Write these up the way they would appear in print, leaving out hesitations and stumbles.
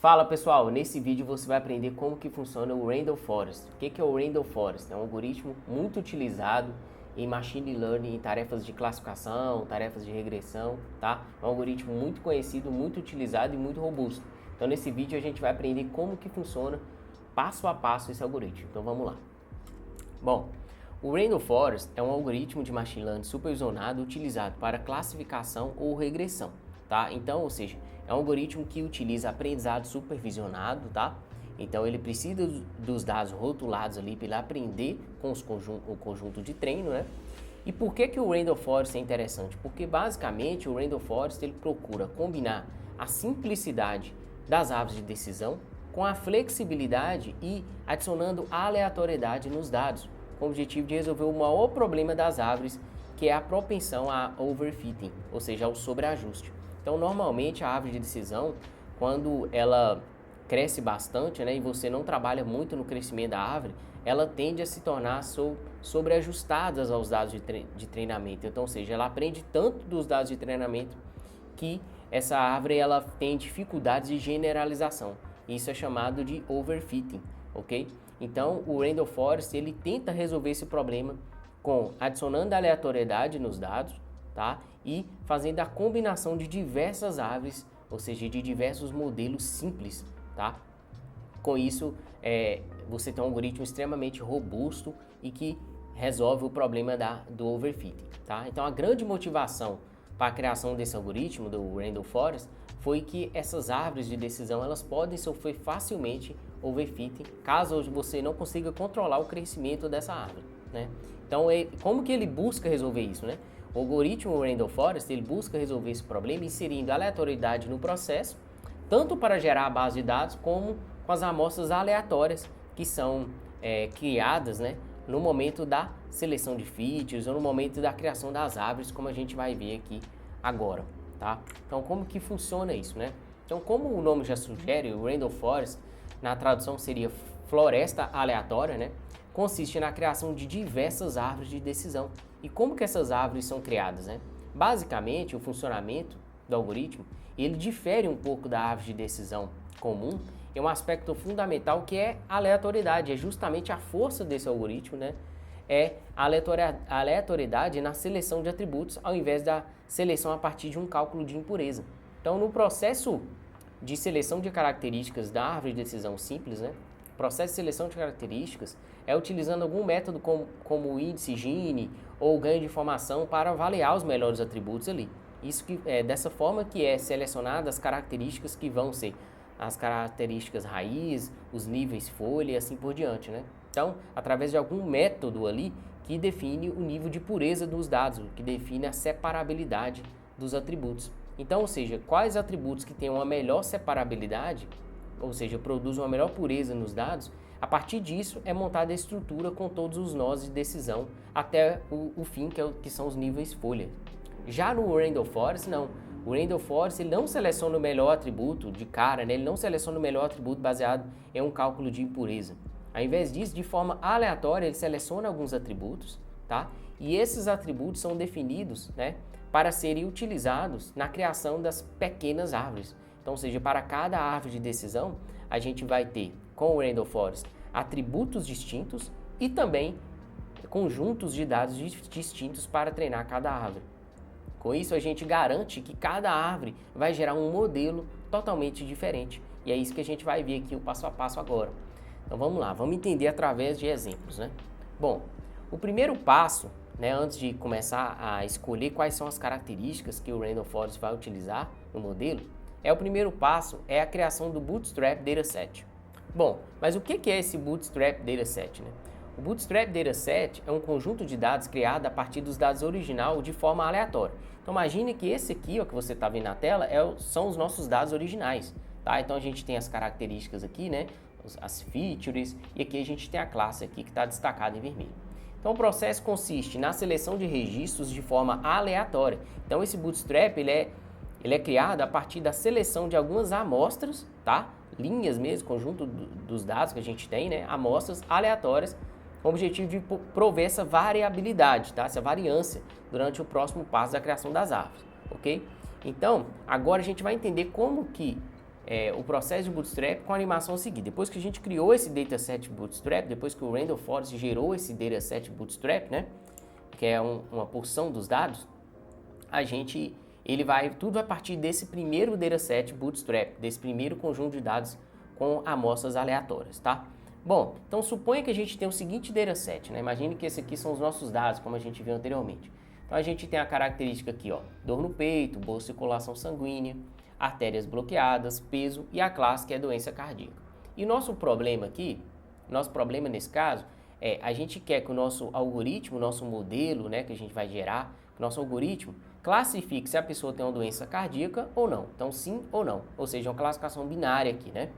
Fala pessoal, nesse vídeo você vai aprender como que funciona o Randall Forest. O que é o Randall Forest? É um algoritmo muito utilizado em Machine Learning, em tarefas de classificação, tarefas de regressão, tá? É um algoritmo muito conhecido, muito utilizado e muito robusto. Então nesse vídeo a gente vai aprender como que funciona passo a passo esse algoritmo. Então vamos lá. Bom, o Randall Forest é um algoritmo de Machine Learning supervisionado utilizado para classificação ou regressão, tá? Então, ou seja, é um algoritmo que utiliza aprendizado supervisionado, tá? Então ele precisa dos dados rotulados ali para ele aprender com o conjunto de treino, né? E por que o Randall Forest é interessante? Porque basicamente o Randall Forest ele procura combinar a simplicidade das árvores de decisão com a flexibilidade e adicionando aleatoriedade nos dados, com o objetivo de resolver o maior problema das árvores, que é a propensão a overfitting, ou seja, ao sobreajuste. Então, normalmente, a árvore de decisão, quando ela cresce bastante, né, e você não trabalha muito no crescimento da árvore, ela tende a se tornar sobreajustada aos dados de treinamento. Então, ou seja, ela aprende tanto dos dados de treinamento que essa árvore ela tem dificuldades de generalização. Isso é chamado de overfitting, ok? Então, o Randall Forest ele tenta resolver esse problema adicionando aleatoriedade nos dados, tá? E fazendo a combinação de diversas árvores, ou seja, de diversos modelos simples, tá? Com isso, você tem um algoritmo extremamente robusto e que resolve o problema do overfitting, tá? Então, a grande motivação para a criação desse algoritmo, do Randall Forest, foi que essas árvores de decisão elas podem sofrer facilmente overfitting caso você não consiga controlar o crescimento dessa árvore, né? Então, como que ele busca resolver isso, né? O algoritmo Randall Forest ele busca resolver esse problema inserindo aleatoriedade no processo, tanto para gerar a base de dados como com as amostras aleatórias que são criadas, né, no momento da seleção de features ou no momento da criação das árvores, como a gente vai ver aqui agora, tá? Então, como que funciona isso, né? Então, como o nome já sugere, o Randall Forest, na tradução seria floresta aleatória, né? Consiste na criação de diversas árvores de decisão. E como que essas árvores são criadas, né? Basicamente, o funcionamento do algoritmo, ele difere um pouco da árvore de decisão comum em um aspecto fundamental que é a aleatoriedade. É justamente a força desse algoritmo, né? É a aleatoriedade na seleção de atributos ao invés da seleção a partir de um cálculo de impureza. Então, no processo de seleção de características da árvore de decisão simples, né? O processo de seleção de características é utilizando algum método como o índice Gini ou ganho de informação para avaliar os melhores atributos ali. Isso que é dessa forma que é selecionada as características que vão ser as características raiz, os níveis folha e assim por diante, né? Então, através de algum método ali que define o nível de pureza dos dados, que define a separabilidade dos atributos. Então, ou seja, quais atributos que têm uma melhor separabilidade, ou seja, produzem uma melhor pureza nos dados, a partir disso é montada a estrutura com todos os nós de decisão até o fim, que são os níveis folha. Já no Randall Forest, não. O Randall Forest ele não seleciona o melhor atributo de cara, né? Ele não seleciona o melhor atributo baseado em um cálculo de impureza. Ao invés disso, de forma aleatória, ele seleciona alguns atributos, tá? E esses atributos são definidos, né, para serem utilizados na criação das pequenas árvores. Então, ou seja, para cada árvore de decisão, a gente vai ter, com o Randall Forest, atributos distintos e também conjuntos de dados distintos para treinar cada árvore. Com isso, a gente garante que cada árvore vai gerar um modelo totalmente diferente. E é isso que a gente vai ver aqui o passo a passo agora. Então vamos lá, vamos entender através de exemplos, né? Bom, o primeiro passo, né, antes de começar a escolher quais são as características que o Randall Forest vai utilizar no modelo, o primeiro passo é a criação do Bootstrap Dataset. Bom, mas o que é esse Bootstrap Dataset, né? O Bootstrap Dataset é um conjunto de dados criado a partir dos dados original de forma aleatória. Então imagine que esse aqui, ó, que você está vendo na tela, são os nossos dados originais, tá? Então a gente tem as características aqui, né? As features, e aqui a gente tem a classe aqui que está destacada em vermelho. Então o processo consiste na seleção de registros de forma aleatória. Então esse Bootstrap ele é criado a partir da seleção de algumas amostras, tá? Linhas mesmo, conjunto dos dados que a gente tem, né? Amostras aleatórias, com o objetivo de prover essa variabilidade, tá? Essa variância durante o próximo passo da criação das árvores, ok? Então, agora a gente vai entender como que o processo de Bootstrap com a animação seguinte. Depois que a gente criou esse dataset Bootstrap, depois que o Randall Forest gerou esse dataset Bootstrap, né, que é uma porção dos dados, tudo a partir desse primeiro dataset Bootstrap, desse primeiro conjunto de dados com amostras aleatórias, tá? Bom, então suponha que a gente tem o seguinte dataset, né? Imagine que esse aqui são os nossos dados, como a gente viu anteriormente. Então a gente tem a característica aqui, ó, dor no peito, boa circulação sanguínea, artérias bloqueadas, peso e a classe que é doença cardíaca. E o nosso problema aqui, nesse caso, a gente quer que o nosso algoritmo, o nosso modelo, né, que a gente vai gerar, o nosso algoritmo classifique se a pessoa tem uma doença cardíaca ou não. Então sim ou não, ou seja, uma classificação binária aqui, né?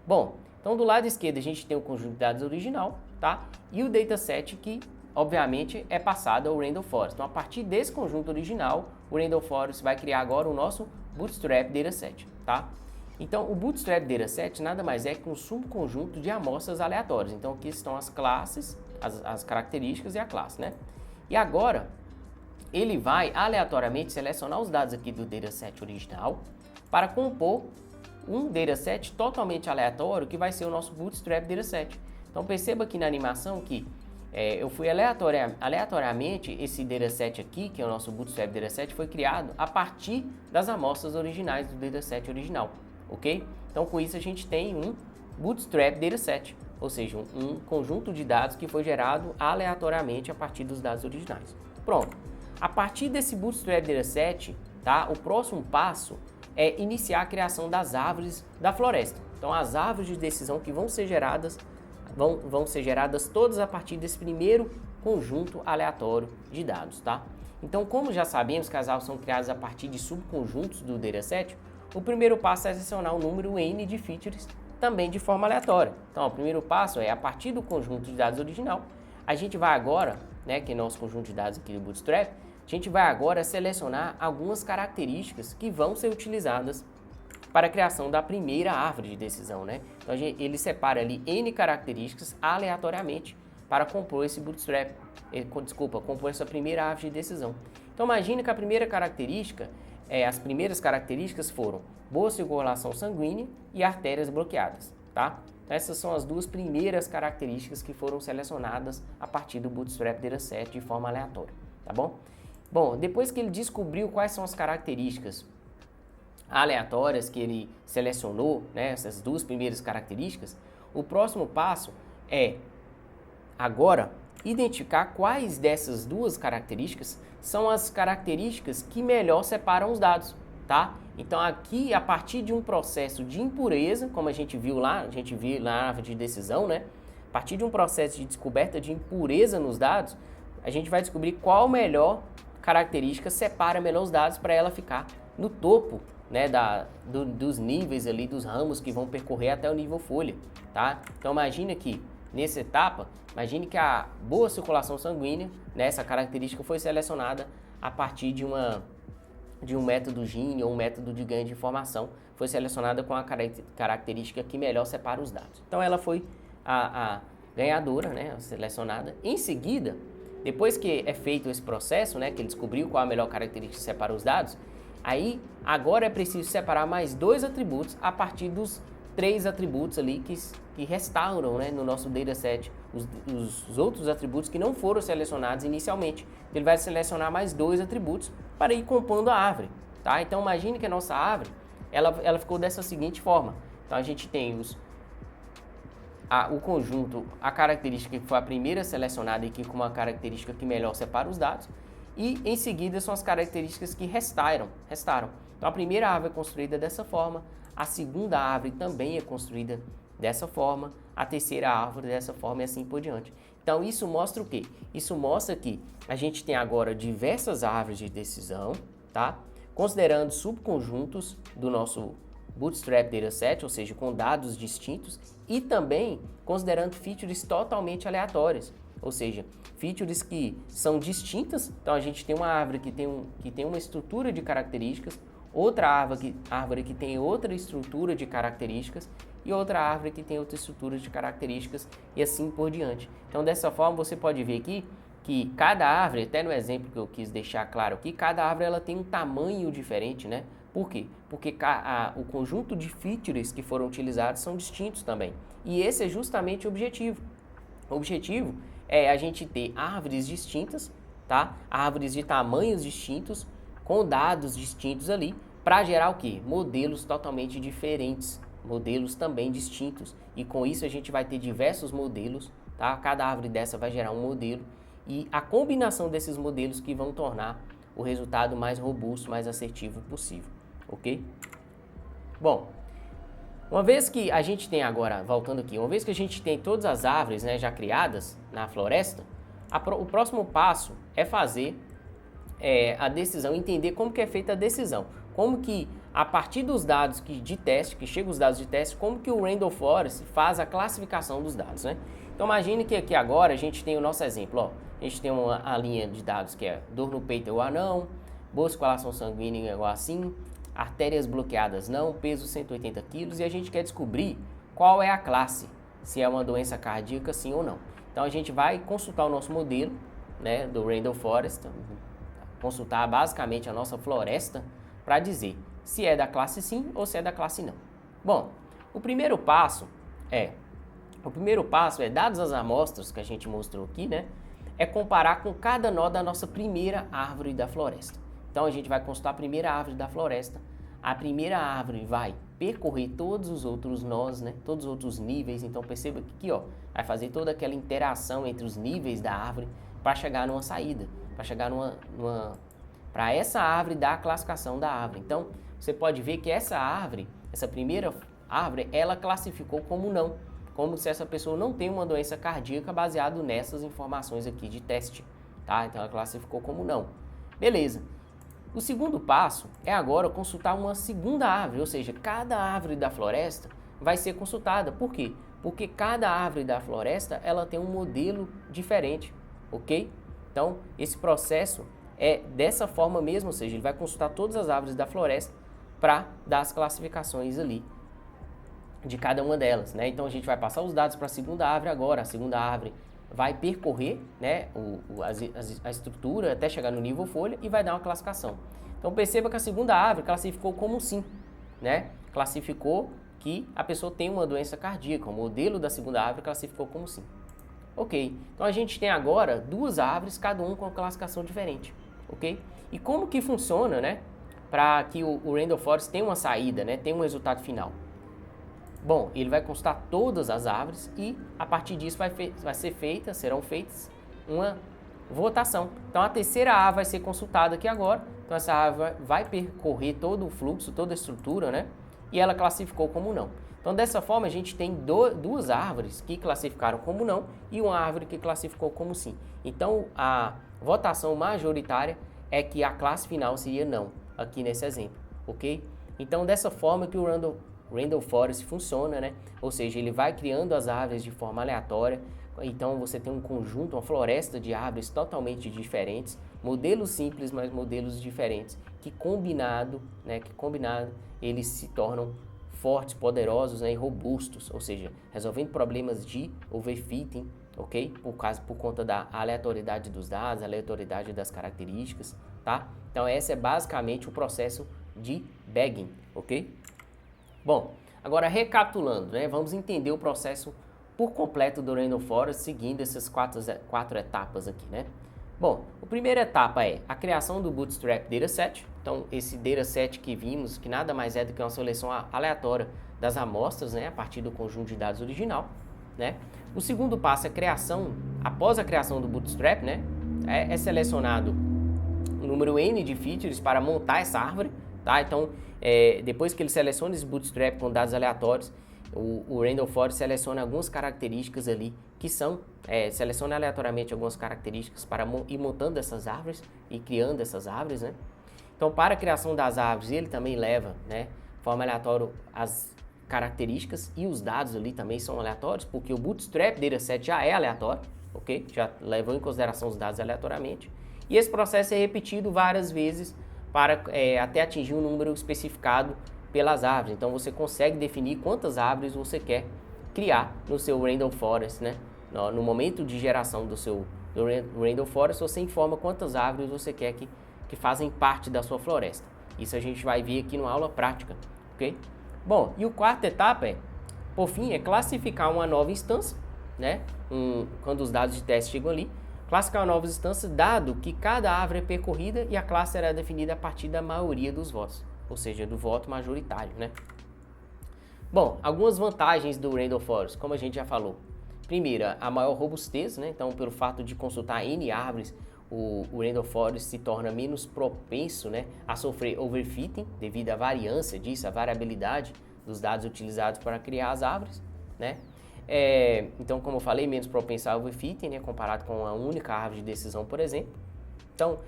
Bom, então do lado esquerdo a gente tem o conjunto de dados original, tá? E o dataset que, obviamente, é passado ao Randall Forest. Então a partir desse conjunto original, o Randall Forest vai criar agora o nosso Bootstrap Dataset, tá? Então o Bootstrap Dataset nada mais é que um subconjunto de amostras aleatórias. Então aqui estão as classes, as características e a classe, né? E agora ele vai aleatoriamente selecionar os dados aqui do dataset original para compor um dataset totalmente aleatório que vai ser o nosso Bootstrap Dataset. Então perceba aqui na animação que eu fui aleatoriamente, esse dataset aqui, que é o nosso Bootstrap Dataset, foi criado a partir das amostras originais do dataset original, ok? Então com isso a gente tem um Bootstrap Dataset, ou seja, um conjunto de dados que foi gerado aleatoriamente a partir dos dados originais. Pronto. A partir desse Bootstrap Dataset, tá? O próximo passo é iniciar a criação das árvores da floresta. Então as árvores de decisão que vão ser geradas todas a partir desse primeiro conjunto aleatório de dados, tá? Então, como já sabemos que as árvores são criadas a partir de subconjuntos do dataset, o primeiro passo é selecionar um número n de features também de forma aleatória. Então, o primeiro passo é, a partir do conjunto de dados original, a gente vai agora, né, que é nosso conjunto de dados aqui do Bootstrap, a gente vai agora selecionar algumas características que vão ser utilizadas para a criação da primeira árvore de decisão, né? Então ele separa ali N características aleatoriamente para compor esse Bootstrap, compor essa primeira árvore de decisão. Então imagine que a primeira característica, as primeiras características foram boa circulação sanguínea e artérias bloqueadas, tá? Então essas são as duas primeiras características que foram selecionadas a partir do Bootstrap Dataset de forma aleatória, tá bom? Bom, depois que ele descobriu quais são as características aleatórias que ele selecionou, né, essas duas primeiras características, o próximo passo é agora identificar quais dessas duas características são as características que melhor separam os dados, tá? Então aqui, a partir de um processo de impureza, como a gente viu lá na árvore de decisão, né? A partir de um processo de descoberta de impureza nos dados, a gente vai descobrir qual melhor característica separa melhor os dados para ela ficar no topo, né, dos níveis ali, dos ramos que vão percorrer até o nível folha, tá? Então imagine que, nessa etapa, imagine que a boa circulação sanguínea, né, essa característica foi selecionada a partir de um método Gini ou um método de ganho de informação, foi selecionada com a característica que melhor separa os dados. Então ela foi a ganhadora, né, selecionada. Em seguida, depois que é feito esse processo, né, que ele descobriu qual a melhor característica que separa os dados, aí agora é preciso separar mais dois atributos a partir dos três atributos ali que restauram, né, no nosso dataset, os outros atributos que não foram selecionados inicialmente. Ele vai selecionar mais dois atributos para ir compondo a árvore, tá? Então imagine que a nossa árvore, ela ficou dessa seguinte forma. Então a gente tem o conjunto, a característica que foi a primeira selecionada aqui como uma característica que melhor separa os dados, e em seguida são as características que restaram. Então a primeira árvore é construída dessa forma, a segunda árvore também é construída dessa forma, a terceira árvore dessa forma e assim por diante. Então isso mostra o quê? Isso mostra que a gente tem agora diversas árvores de decisão, tá? Considerando subconjuntos do nosso Bootstrap Dataset, ou seja, com dados distintos, e também considerando features totalmente aleatórias, ou seja, features que são distintas. Então a gente tem uma árvore que tem uma estrutura de características, outra árvore que tem outra estrutura de características e outra árvore que tem outra estrutura de características e assim por diante. Então dessa forma você pode ver aqui que cada árvore, até no exemplo que eu quis deixar claro aqui, cada árvore ela tem um tamanho diferente, né? Por quê? Porque o conjunto de features que foram utilizados são distintos também. E esse é justamente o objetivo. O objetivo é a gente ter árvores distintas, tá? Árvores de tamanhos distintos, com dados distintos ali, para gerar o quê? Modelos totalmente diferentes, modelos também distintos. E com isso a gente vai ter diversos modelos, tá? Cada árvore dessa vai gerar um modelo e a combinação desses modelos que vão tornar o resultado mais robusto, mais assertivo possível, ok? Bom, uma vez que a gente tem agora, voltando aqui, uma vez que a gente tem todas as árvores, né, já criadas na floresta, o próximo passo é fazer a decisão, entender como que é feita a decisão, como que a partir dos dados de teste, que chegam os dados de teste, como que o Randall Forest faz a classificação dos dados, né? Então imagine que aqui agora a gente tem o nosso exemplo, ó, a gente tem a linha de dados que é dor no peito igual a não, boa circulação sanguínea igual a sim, artérias bloqueadas não, peso 180 quilos, e a gente quer descobrir qual é a classe, se é uma doença cardíaca sim ou não. Então a gente vai consultar o nosso modelo, né, do Randall Forest, consultar basicamente a nossa floresta para dizer se é da classe sim ou se é da classe não. Bom, o primeiro passo é, dadas as amostras que a gente mostrou aqui, né, é comparar com cada nó da nossa primeira árvore da floresta. Então a gente vai consultar a primeira árvore da floresta, a primeira árvore vai percorrer todos os outros nós, né, todos os outros níveis, então perceba que aqui, ó, vai fazer toda aquela interação entre os níveis da árvore para chegar numa saída, para chegar para essa árvore dar a classificação da árvore. Então, você pode ver que essa primeira árvore, ela classificou como não, como se essa pessoa não tem uma doença cardíaca baseado nessas informações aqui de teste, tá? Então, ela classificou como não. Beleza. O segundo passo é agora consultar uma segunda árvore, ou seja, cada árvore da floresta vai ser consultada. Por quê? Porque cada árvore da floresta, ela tem um modelo diferente, ok? Então, esse processo é dessa forma mesmo, ou seja, ele vai consultar todas as árvores da floresta para dar as classificações ali de cada uma delas, né? Então, a gente vai passar os dados para a segunda árvore agora. A segunda árvore vai percorrer, né, a estrutura até chegar no nível folha e vai dar uma classificação. Então, perceba que a segunda árvore classificou como sim, né? Classificou que a pessoa tem uma doença cardíaca. O modelo da segunda árvore classificou como sim. Ok, então a gente tem agora duas árvores, cada uma com uma classificação diferente, ok? E como que funciona, né, para que o Randall Forest tenha uma saída, né, tenha um resultado final? Bom, ele vai consultar todas as árvores e a partir disso serão feitas uma votação. Então a terceira árvore vai ser consultada aqui agora, então essa árvore vai percorrer todo o fluxo, toda a estrutura, né, e ela classificou como não. Então, dessa forma, a gente tem duas árvores que classificaram como não e uma árvore que classificou como sim. Então, a votação majoritária é que a classe final seria não, aqui nesse exemplo, ok? Então, dessa forma que o Randall Forest funciona, né? Ou seja, ele vai criando as árvores de forma aleatória. Então, você tem um conjunto, uma floresta de árvores totalmente diferentes, modelos simples, mas modelos diferentes, que combinado, eles se tornam fortes, poderosos, né, e robustos, ou seja, resolvendo problemas de overfitting, ok? Por conta da aleatoriedade dos dados, aleatoriedade das características, tá? Então, esse é basicamente o processo de bagging, ok? Bom, agora recapitulando, né, vamos entender o processo por completo do Randall Forest, seguindo essas quatro etapas aqui, né? Bom, a primeira etapa é a criação do Bootstrap Dataset. Então, esse dataset que vimos, que nada mais é do que uma seleção aleatória das amostras, né, a partir do conjunto de dados original, né? O segundo passo é a criação, após a criação do Bootstrap, né, é selecionado um número N de features para montar essa árvore, tá? Então, depois que ele seleciona esse Bootstrap com dados aleatórios, o Randall Forest seleciona algumas características ali que seleciona aleatoriamente algumas características para ir montando essas árvores e criando essas árvores, né? Então, para a criação das árvores, ele também leva, né, de forma aleatória as características e os dados ali também são aleatórios, porque o Bootstrap Dataset já é aleatório, ok? Já levou em consideração os dados aleatoriamente. E esse processo é repetido várias vezes para até atingir um número especificado pelas árvores. Então, você consegue definir quantas árvores você quer criar no seu Randall Forest, né? No momento de geração do Randall Forest, você informa quantas árvores você quer que fazem parte da sua floresta. Isso a gente vai ver aqui numa aula prática, ok? Bom, e a quarta etapa por fim, é classificar uma nova instância, né? Quando os dados de teste chegam ali, classificar uma nova instância, dado que cada árvore é percorrida e a classe será definida a partir da maioria dos votos, ou seja, do voto majoritário, né? Bom, algumas vantagens do Randall Forest, como a gente já falou. Primeira, a maior robustez, né? Então, pelo fato de consultar N árvores, o Randall Forest se torna menos propenso, né, a sofrer overfitting, devido à variância disso, à variabilidade dos dados utilizados para criar as árvores, né? Então, como eu falei, menos propenso a overfitting, né, comparado com a única árvore de decisão, por exemplo. Então,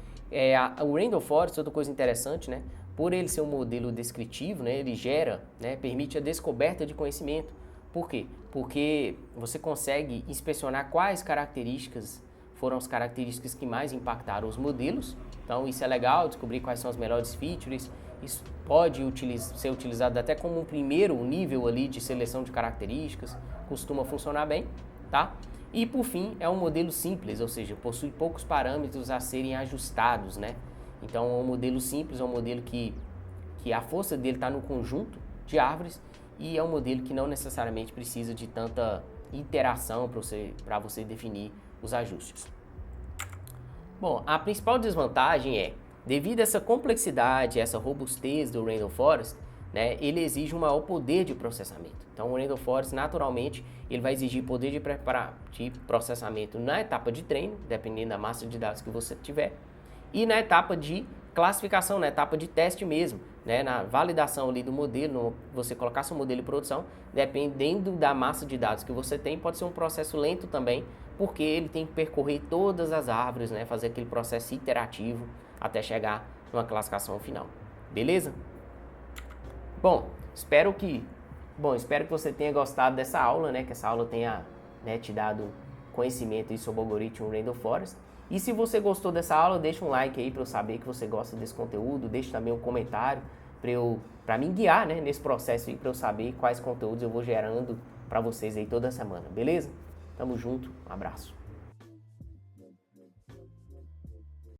o Randall Forest, outra coisa interessante, né, por ele ser um modelo descritivo, né, ele gera, né, permite a descoberta de conhecimento. Por quê? Porque você consegue inspecionar quais características foram as características que mais impactaram os modelos. Então, isso é legal, descobrir quais são as melhores features. Isso pode ser utilizado até como um primeiro nível ali de seleção de características, costuma funcionar bem, tá? E por fim, é um modelo simples, ou seja, possui poucos parâmetros a serem ajustados, né? Então, é um modelo simples, é um modelo que a força dele está no conjunto de árvores e é um modelo que não necessariamente precisa de tanta interação para você definir os ajustes. Bom, a principal desvantagem devido a essa complexidade, essa robustez do Randall Forest, né, ele exige um maior poder de processamento. Então, o Randall Forest, naturalmente, ele vai exigir poder de processamento na etapa de treino, dependendo da massa de dados que você tiver, e na etapa de classificação, na etapa de teste mesmo, né, na validação ali do modelo, você colocar seu modelo em produção, dependendo da massa de dados que você tem, pode ser um processo lento também, porque ele tem que percorrer todas as árvores, né, fazer aquele processo iterativo até chegar numa classificação final. Beleza? Bom, espero que você tenha gostado dessa aula, né, que essa aula tenha, né, te dado conhecimento aí sobre o algoritmo Randall Forest. E se você gostou dessa aula, deixa um like aí para eu saber que você gosta desse conteúdo, deixa também um comentário para me guiar, né, nesse processo aí, para eu saber quais conteúdos eu vou gerando para vocês aí toda semana, beleza? Tamo junto, um abraço.